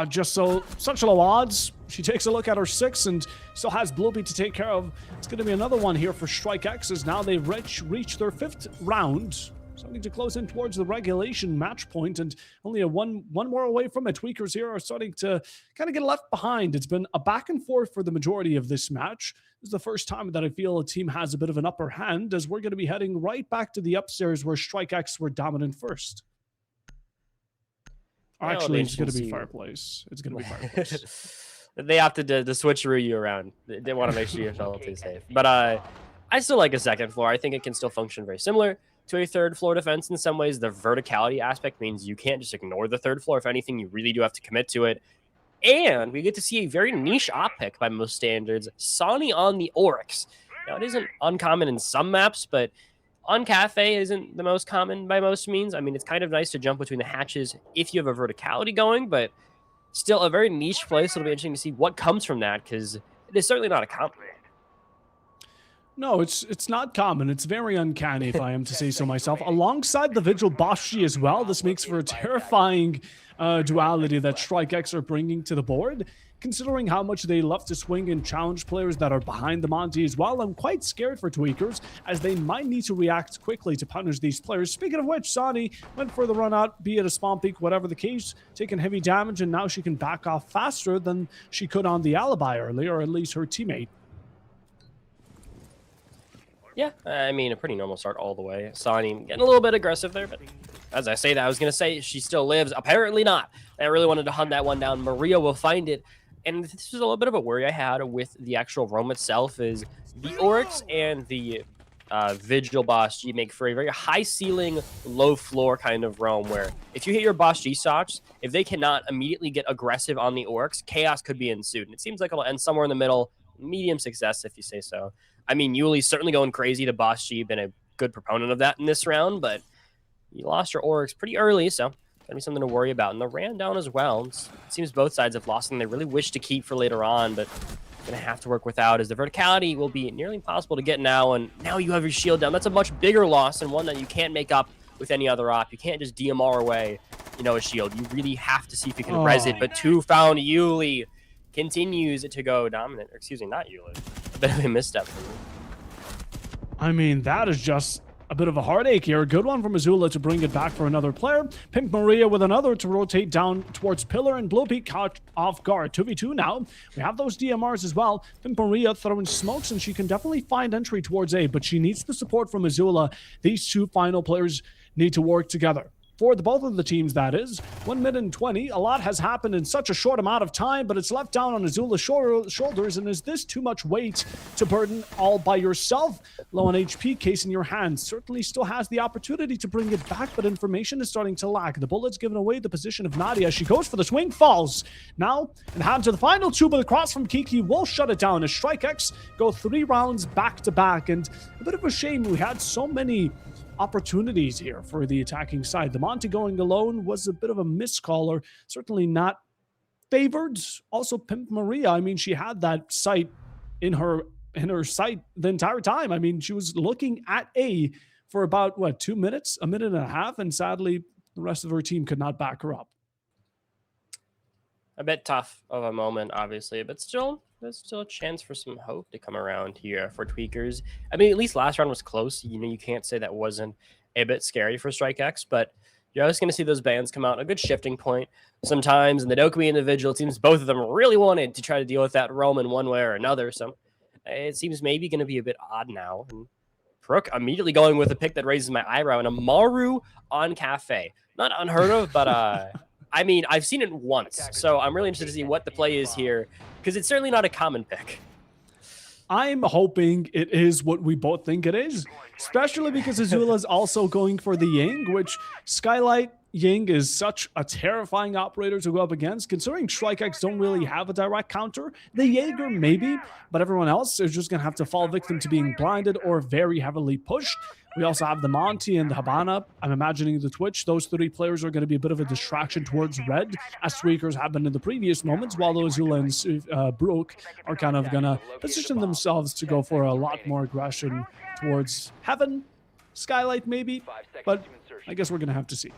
Speaker 1: Just such low odds. She takes a look at her 6 and still has Bloopy to take care of. It's going to be another one here for StrikeX as now they've reached their 5th round. Starting to close in towards the regulation match point and only a one more away from it. Tweakers here are starting to kind of get left behind. It's been a back and forth for the majority of this match. This is the first time that I feel a team has a bit of an upper hand as we're going to be heading right back to the upstairs where StrikeX were dominant first. Actually, it's going to be Fireplace. It's going to be Fireplace.
Speaker 2: They opted to switcheroo you around. They want to make sure you're relatively safe. But I still like a second floor. I think it can still function very similar to a third floor defense in some ways. The verticality aspect means you can't just ignore the third floor. If anything, you really do have to commit to it. And we get to see a very niche op pick by most standards. Sonny on the Oryx. Now, it isn't uncommon in some maps, but on Cafe isn't the most common by most means. I mean, it's kind of nice to jump between the hatches if you have a verticality going, but still a very niche place. It'll be interesting to see what comes from that because it is certainly not a common.
Speaker 1: No, it's not common. It's very uncanny, if I am to say so myself. Alongside the Vigil Boshi as well, this makes for a terrifying duality that StrikeX are bringing to the board. Considering how much they love to swing and challenge players that are behind the Monty as well, I'm quite scared for Tweakers, as they might need to react quickly to punish these players. Speaking of which, Sani went for the run out, be it a spawn peak, whatever the case, taking heavy damage, and now she can back off faster than she could on the Alibi earlier, or at least her teammate.
Speaker 2: Yeah, I mean, a pretty normal start all the way. Sani getting a little bit aggressive there, but as I say that, I was going to say she still lives. Apparently not. I really wanted to hunt that one down. Maria will find it. And this is a little bit of a worry I had with the actual roam itself is the Oryx and the Vigil Boss G make for a very high ceiling, low floor kind of roam where if you hit your Boss G stocks, if they cannot immediately get aggressive on the Oryx, chaos could be ensued. And it seems like it'll end somewhere in the middle, medium success if you say so. I mean, Yuli's certainly going crazy to Boss G, been a good proponent of that in this round, but you lost your Oryx pretty early, so gonna be something to worry about. And the ran down as well. It seems both sides have lost and they really wish to keep for later on, but gonna have to work without as the verticality will be nearly impossible to get now. And now you have your shield down. That's a much bigger loss and one that you can't make up with any other op. You can't just DMR away, you know, a shield. You really have to see if you can res it. But two found Yuli continues to go dominant. Or excuse me, not Yuli. A bit of a misstep for me.
Speaker 1: I mean, that is just a bit of a heartache here. A good one from Azula to bring it back for another player. Pimp Maria with another to rotate down towards Pillar, and Blowpeak caught off guard. 2v2 now. We have those DMRs as well. Pimp Maria throwing smokes, and she can definitely find entry towards A, but she needs the support from Azula. These two final players need to work together. For both of the teams, that is. 1 minute and 20. A lot has happened in such a short amount of time, but it's left down on Azula's shoulders. And is this too much weight to burden all by yourself? Low on HP, case in your hand. Certainly still has the opportunity to bring it back, but information is starting to lack. The bullet's given away the position of Nadia. She goes for the swing, falls. Now, and hand to the final two, but the cross from Kiki will shut it down as StrikeX go 3 rounds back to back. And a bit of a shame we had so many opportunities here for the attacking side. The Monty going alone was a bit of a miscaller, certainly not favored. Also, Pimp Maria, I mean, she had that sight in her sight the entire time. I mean, she was looking at A for about, what, 2 minutes, a minute and a half, and sadly, the rest of her team could not back her up.
Speaker 2: A bit tough of a moment, obviously, but still, there's still a chance for some hope to come around here for Tweakers. I mean, at least last round was close. You know, you can't say that wasn't a bit scary for StrikeX, but you're always going to see those bans come out. A good shifting point sometimes. And the Dokumi individual, it seems both of them really wanted to try to deal with that roam in one way or another. So it seems maybe going to be a bit odd now. And Prook immediately going with a pick that raises my eyebrow. And a Maru on Cafe. Not unheard of, but I mean, I've seen it once, so I'm really interested to see what the play is here, because it's certainly not a common pick.
Speaker 1: I'm hoping it is what we both think it is, especially because Azula is also going for the Ying, which Skylight Ying is such a terrifying operator to go up against, considering StrikeX don't really have a direct counter. The Jaeger maybe, but everyone else is just going to have to fall victim to being blinded or very heavily pushed. We also have the Monty and the Habana. I'm imagining the Twitch. Those 3 players are going to be a bit of a distraction towards red, as Tweakers have been in the previous moments, while those Azula and Brooke are kind of going to position themselves to go for a lot more aggression towards Heaven, Skylight maybe, but I guess we're going to have to see.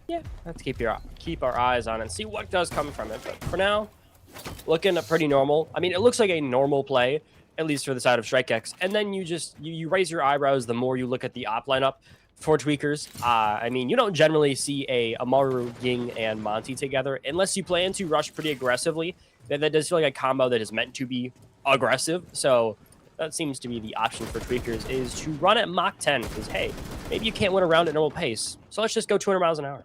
Speaker 2: Yeah, have to keep our eyes on it and see what does come from it. But for now, looking pretty normal. I mean, it looks like a normal play, at least for the side of StrikeX. And then you raise your eyebrows the more you look at the op lineup for Tweakers. I mean, you don't generally see a Amaru, Ying, and Monty together unless you plan to rush pretty aggressively. That does feel like a combo that is meant to be aggressive. So that seems to be the option for Tweakers, is to run at Mach 10, because, hey, maybe you can't win a round at normal pace. So let's just go 200 miles an hour.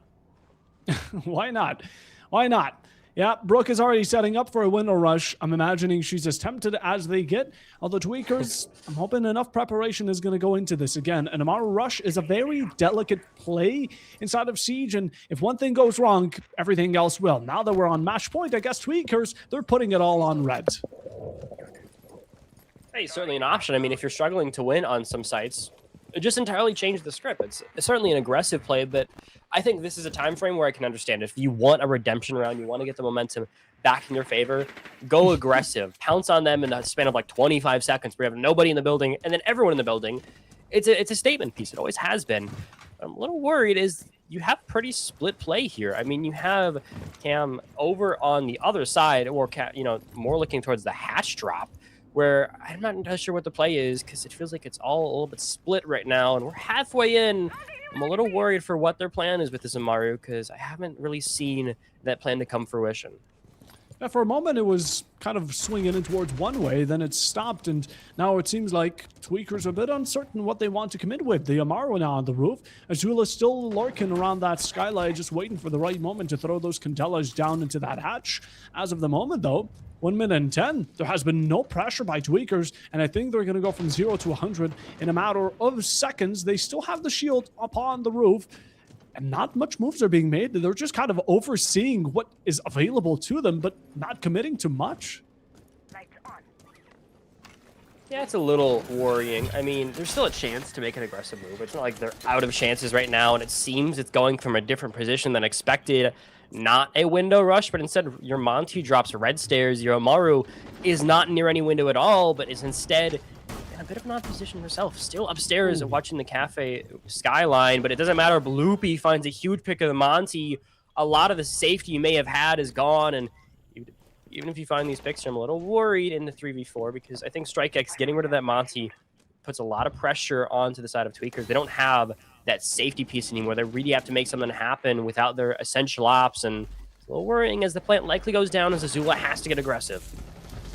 Speaker 1: Why not? Why not? Yeah, Brooke is already setting up for a window rush. I'm imagining she's as tempted as they get. Although Tweakers, I'm hoping enough preparation is going to go into this again. An Amaru rush is a very delicate play inside of Siege, and if one thing goes wrong, everything else will. Now that we're on match point, I guess Tweakers, they're putting it all on red.
Speaker 2: Hey, certainly an option. I mean, if you're struggling to win on some sites, it just entirely changed the script. It's certainly an aggressive play, but I think this is a time frame where I can understand if you want a redemption round, you want to get the momentum back in your favor, go aggressive, pounce on them in a span of like 25 seconds where you have nobody in the building and then everyone in the building. It's a statement piece. It always has been. I'm a little worried is you have pretty split play here. I mean, you have Cam over on the other side, or more looking towards the hatch drop, where I'm not entirely sure what the play is, because it feels like it's all a little bit split right now, and we're halfway in. I'm a little worried for what their plan is with this Amaru, because I haven't really seen that plan to come fruition.
Speaker 1: Yeah, for a moment it was kind of swinging in towards one way, then it stopped, and now it seems like Tweaker's a bit uncertain what they want to commit with. The Amaru now on the roof. Azula's still lurking around that skylight, just waiting for the right moment to throw those Candelas down into that hatch. As of the moment, though, 1 minute and 10, there has been no pressure by Tweakers, and I think they're going to go from 0 to 100 in a matter of seconds. They still have the shield upon the roof, and not much moves are being made. They're just kind of overseeing what is available to them, but not committing to much.
Speaker 2: Yeah, it's a little worrying. I mean, there's still a chance to make an aggressive move. It's not like they're out of chances right now, and it seems it's going from a different position than expected. Not a window rush, but instead your Monty drops red stairs. Your Amaru is not near any window at all, but is instead in a bit of an odd position herself. Still upstairs watching the cafe skyline, but it doesn't matter. Bloopy finds a huge pick of the Monty. A lot of the safety you may have had is gone, and even if you find these picks, I'm a little worried in the 3v4 because I think StrikeX getting rid of that Monty puts a lot of pressure onto the side of Tweakers. They don't have that safety piece anymore. They really have to make something happen without their essential ops, and it's a little worrying as the plant likely goes down as Azula has to get aggressive.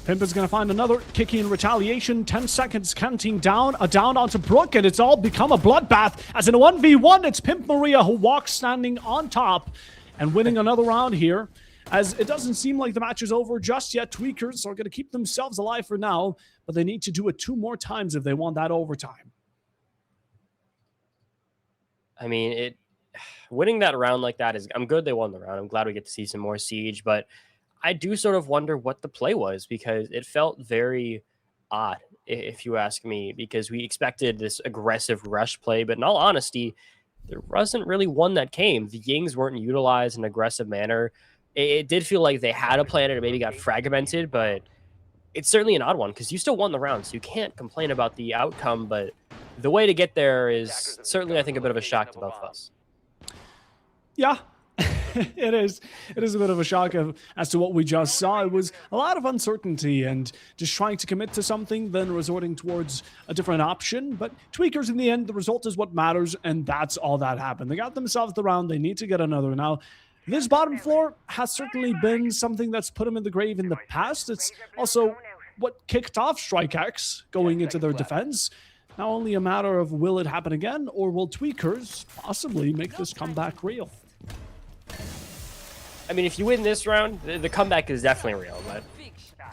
Speaker 1: Pimp is going to find another kicky in retaliation. 10 seconds counting down. A down onto Brooke, and it's all become a bloodbath. As in a 1v1, it's Pimp Maria who walks standing on top and winning another round here. As it doesn't seem like the match is over just yet. Tweakers are going to keep themselves alive for now, but they need to do it 2 more times if they want that overtime.
Speaker 2: I mean, winning that round like that is, I'm good they won the round. I'm glad we get to see some more Siege, but I do sort of wonder what the play was because it felt very odd, if you ask me, because we expected this aggressive rush play, but in all honesty, there wasn't really one that came. The Yings weren't utilized in an aggressive manner. It did feel like they had a plan and it maybe got fragmented, but it's certainly an odd one because you still won the round, so you can't complain about the outcome, but the way to get there is certainly, I think, a bit of a shock to both of us.
Speaker 1: Yeah, it is. It is a bit of a shock as to what we just saw. It was a lot of uncertainty and just trying to commit to something, then resorting towards a different option. But Tweakers, in the end, the result is what matters, and that's all that happened. They got themselves the round. They need to get another. Now, this bottom floor has certainly been something that's put them in the grave in the past. It's also what kicked off StrikeX going into their defense. Now only a matter of will it happen again, or will Tweakers possibly make this comeback real?
Speaker 2: I mean, if you win this round, the comeback is definitely real, but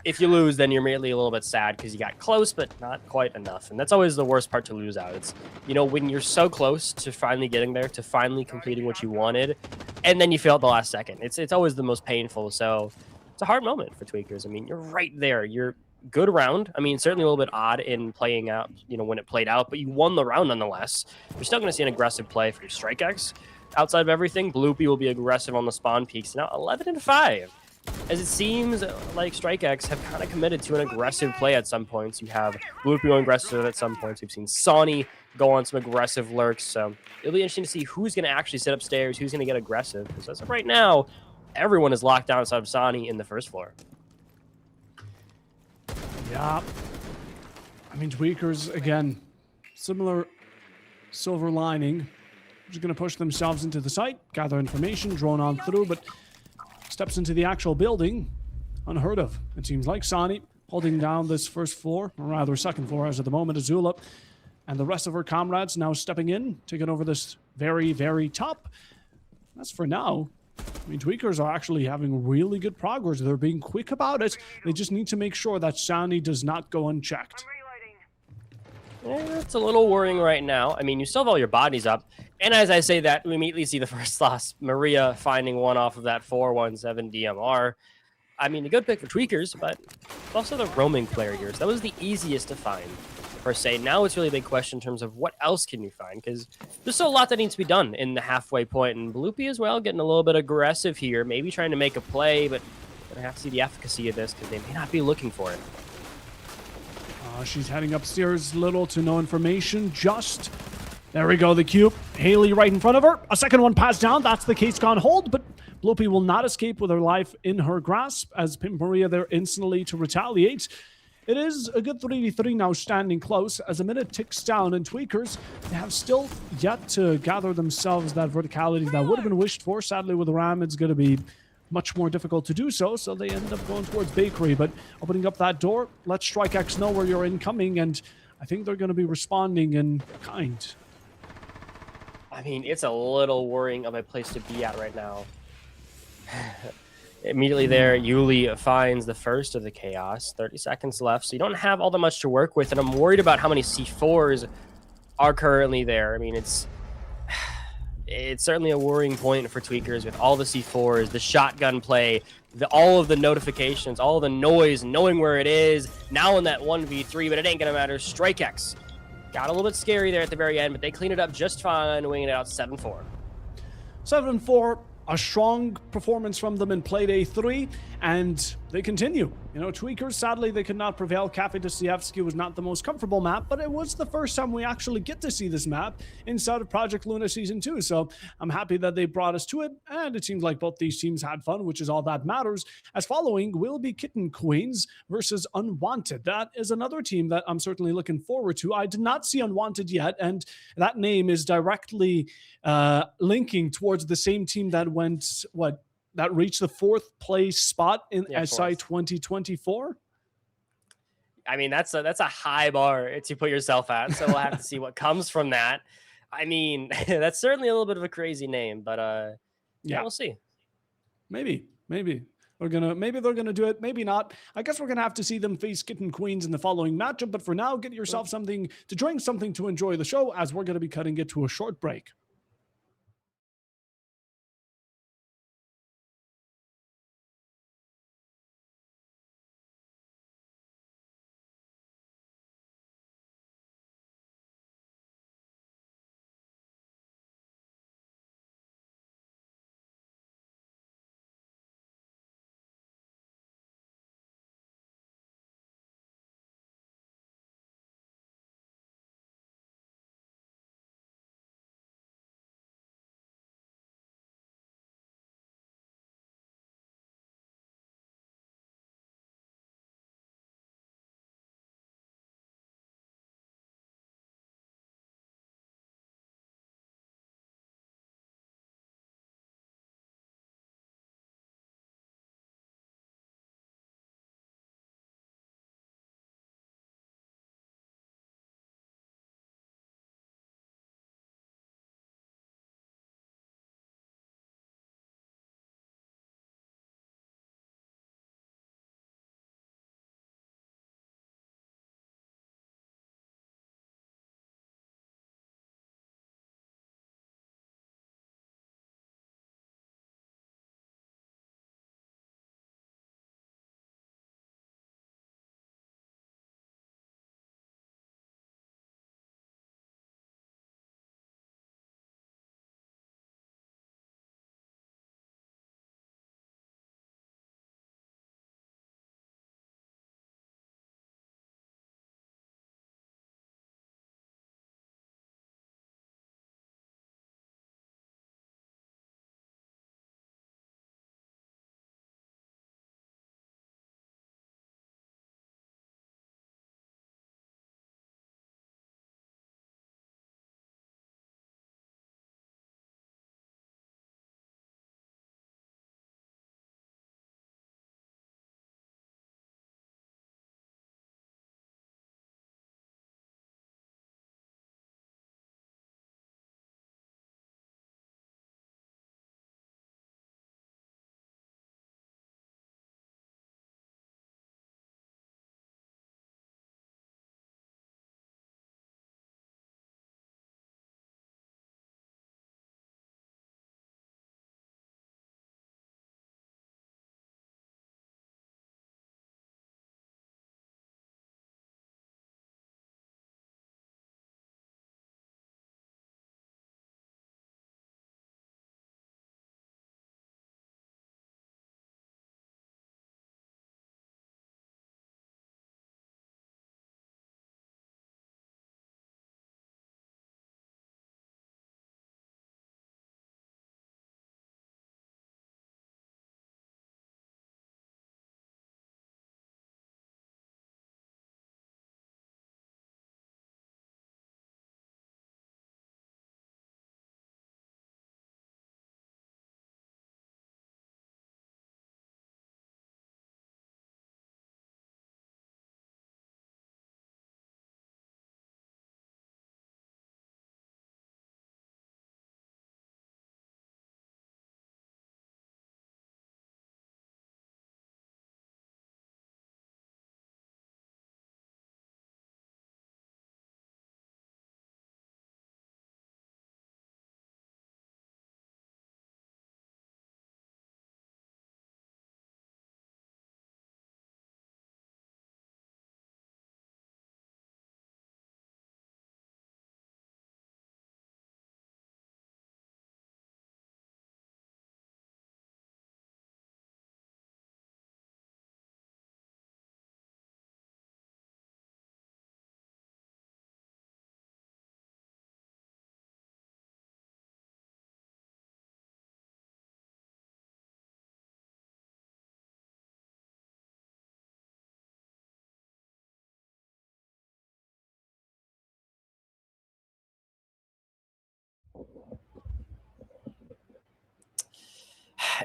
Speaker 2: if you lose, then you're merely a little bit sad because you got close, but not quite enough. And that's always the worst part to lose out. It's, you know, when you're so close to finally getting there, to finally completing what you wanted, and then you fail at the last second. It's always the most painful. So it's a hard moment for Tweakers. I mean, you're right there. You're good round. I mean, certainly a little bit odd in playing out, you know, when it played out, but you won the round nonetheless. You're still going to see an aggressive play from StrikeX. Outside of everything, Bloopy will be aggressive on the spawn peaks. Now 11-5. As it seems like StrikeX have kind of committed to an aggressive play at some points. You have Bloopy going aggressive at some points. We've seen Sonny go on some aggressive lurks. So it'll be interesting to see who's going to actually sit upstairs, who's going to get aggressive. Because as of right now, everyone is locked down outside of Sonny in the first floor.
Speaker 1: Yeah. I mean, Tweakers, again, similar silver lining. Just going to push themselves into the site, gather information, drone on through, but steps into the actual building, unheard of. It seems like Sonny holding down this first floor, or rather second floor as of the moment. Azula and the rest of her comrades now stepping in, taking over this very, very top. That's for now. I mean, Tweakers are actually having really good progress. They're being quick about it. They just need to make sure that Sonny does not go unchecked.
Speaker 2: It's a little worrying right now. I mean, you still have all your bodies up. And as I say that, we immediately see the first loss. Maria finding one off of that 417 DMR. I mean, a good pick for Tweakers, but also the roaming player here. So that was the easiest to find, per se. Now it's really a big question in terms of what else can you find, because there's still a lot that needs to be done in the halfway point. And Bloopy as well, getting a little bit aggressive here, maybe trying to make a play, but I have to see the efficacy of this because they may not be looking for it.
Speaker 1: She's heading upstairs, little to no information, just... There we go, the cube. Haley right in front of her. A second one passed down. That's the case gone hold, but Bloopy will not escape with her life in her grasp as Pimp Maria there instantly to retaliate. It is a good 3v3 now, standing close as a minute ticks down, and Tweakers, they have still yet to gather themselves that verticality that would have been wished for. Sadly, with the Ram, it's going to be much more difficult to do so, so they ended up going towards Bakery. But opening up that door, let StrikeX know where you're incoming, and I think they're going to be responding in kind.
Speaker 2: I mean, it's a little worrying of a place to be at right now. Immediately there, Yuli finds the first of the chaos. 30 seconds left, so you don't have all that much to work with, and I'm worried about how many C4s are currently there. I mean, it's certainly a worrying point for Tweakers with all the C4s, the shotgun play, all of the notifications, all the noise, knowing where it is, now in that 1v3, but it ain't gonna matter. StrikeX got a little bit scary there at the very end, but they cleaned it up just fine, winging it out 7-4.
Speaker 1: 7-4, a strong performance from them in Playday 3, and they continue. You know, Tweakers, sadly, they could not prevail. Cafe Dostoevsky was not the most comfortable map, but it was the first time we actually get to see this map inside of Project Luna Season 2, so I'm happy that they brought us to it, and it seems like both these teams had fun, which is all that matters, as following will be Kitten Queens versus Unwanted. That is another team that I'm certainly looking forward to. I did not see Unwanted yet, and that name is directly linking towards the same team that went, that reached the 4th place spot in SI 2024.
Speaker 2: I mean, that's a high bar to put yourself at, so we'll have to see what comes from that. I mean, that's certainly a little bit of a crazy name, but yeah, we'll see.
Speaker 1: Maybe maybe they're gonna do it, maybe not. I guess we're gonna have to see them face Kitten Queens in the following matchup, but for now, get yourself something to drink, something to enjoy the show, as we're gonna be cutting it to a short break.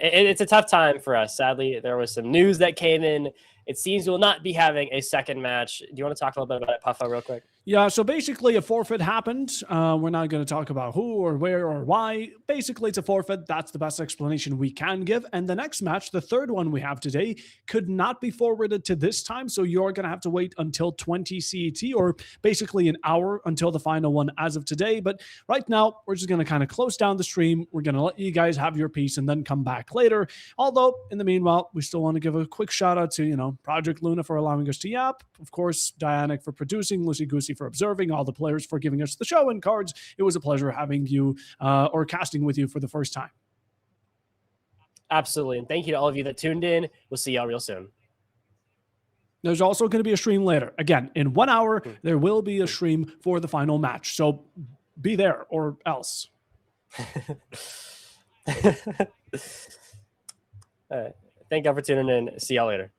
Speaker 2: it's a tough time for us. Sadly, there was some news that came in. It seems we'll not be having a second match. Do you want to talk a little bit about it, Puffa, real quick?
Speaker 1: Yeah, so basically a forfeit happened. We're not going to talk about who or where or why. Basically, it's a forfeit. That's the best explanation we can give. And the next match, the third one we have today, could not be forwarded to this time. So you're going to have to wait until 20 CET, or basically an hour until the final one as of today. But right now, we're just going to kind of close down the stream. We're going to let you guys have your piece and then come back later. Although, in the meanwhile, we still want to give a quick shout out to, Project Luna for allowing us to yap. Of course, Dianic for producing, Lucy Goosey for observing, all the players for giving us the show and cards. It was a pleasure having you or casting with you for the first time.
Speaker 2: Absolutely. And thank you to all of you that tuned in. We'll see y'all real soon.
Speaker 1: There's also going to be a stream later. Again, in 1 hour, there will be a stream for the final match. So be there or else.
Speaker 2: All right. Thank you for tuning in. See y'all later.